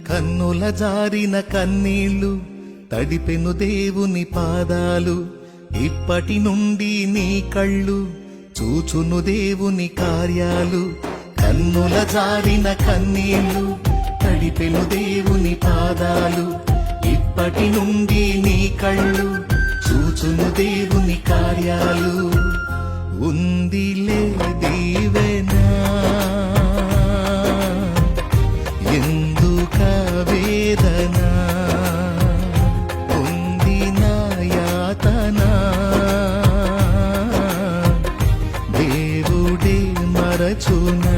కన్నుల జారిన కన్నీళ్లు తడిపెను దేవుని పాదాలు. ఇప్పటి నుండి నీ కళ్ళు చూచును దేవుని కార్యాలు. కన్నుల జారిన కన్నీళ్లు తడిపెను దేవుని పాదాలు. ఇప్పటి నుండి నీ కళ్ళు చూచును దేవుని కార్యాలు. ఉందిలే దీవెనా ఎందుక వేదన, ఉంది నా యాతన దేవుడే మరచునా.